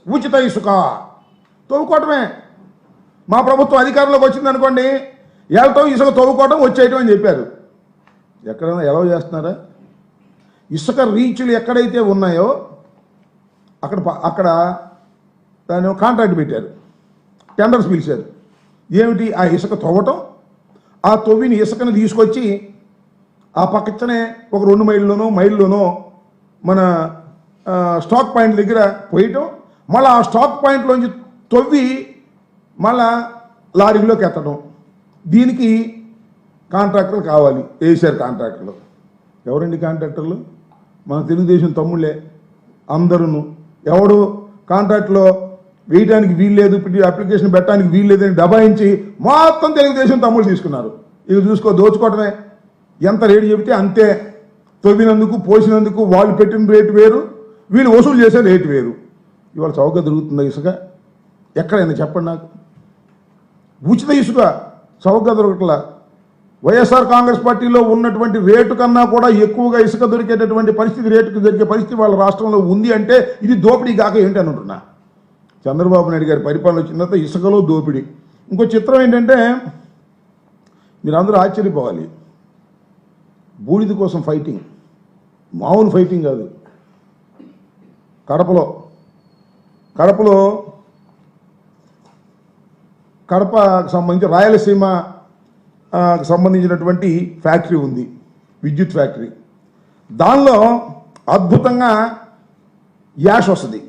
ఉచిత ఇసుక తవ్వుకోవటమే. మా ప్రభుత్వం అధికారంలోకి వచ్చిందనుకోండి, వెళ్ళటం ఇసుక తవ్వుకోవటం వచ్చేయటం అని చెప్పారు. ఎక్కడైనా ఎలా చేస్తున్నారా? ఇసుక రీచ్లు ఎక్కడైతే ఉన్నాయో అక్కడ దాని కాంట్రాక్ట్ పెట్టారు, టెండర్స్ పిలిచారు. ఏమిటి? ఆ ఇసుక తవ్వటం, ఆ తవ్విన ఇసుకను తీసుకొచ్చి ఆ పక్కనే ఒక 2 మైళ్ళలోనో మన స్టాక్ పాయింట్ దగ్గర పోయటం, మళ్ళీ ఆ స్టాక్ పాయింట్లోంచి తవ్వి మళ్ళా లారీలోకి ఎత్తడం. దీనికి కాంట్రాక్టర్లు కావాలి. వేసారు కాంట్రాక్టర్లు. ఎవరండి కాంట్రాక్టర్లు? మన తెలుగుదేశం తమ్ముళ్ళే అందరూ. ఎవడు కాంట్రాక్ట్లో వేయడానికి వీల్లేదు, అప్లికేషన్ పెట్టడానికి వీల్లేదని దబాయించి మొత్తం తెలుగుదేశం తమ్ముళ్ళు తీసుకున్నారు. ఇవి దోచుకోవటమే. ఎంత రేటు చెబితే అంతే. తవ్వినందుకు పోసినందుకు వాళ్ళు పెట్టిన రేటు వేరు, వీళ్ళు వసూలు చేసే రేటు వేరు. ఇవాళ చౌకగా దొరుకుతుందా ఇసుక? ఎక్కడైనా చెప్పండి నాకు. ఉచిత ఇసుక చౌకగా దొరకట్లా. వైఎస్ఆర్ కాంగ్రెస్ పార్టీలో ఉన్నటువంటి రేటు కన్నా కూడా ఎక్కువగా ఇసుక దొరికేటటువంటి పరిస్థితి, రేటుకు దొరికే పరిస్థితి వాళ్ళ రాష్ట్రంలో ఉంది అంటే ఇది దోపిడీ కాక ఏంటి అని అంటున్నా. చంద్రబాబు నాయుడు గారి పరిపాలన వచ్చిన తర్వాత ఇసుకలో దోపిడీ. ఇంకో చిత్రం ఏంటంటే, మీరు అందరూ ఆశ్చర్యపోవాలి. బూడిద కోసం ఫైటింగ్, మామూలు ఫైటింగ్ కాదు. కడపకు సంబంధించి రాయలసీమ సంబంధించినటువంటి ఫ్యాక్టరీ ఉంది, విద్యుత్ ఫ్యాక్టరీ. దానిలో అద్భుతంగా యాష్ వస్తుంది.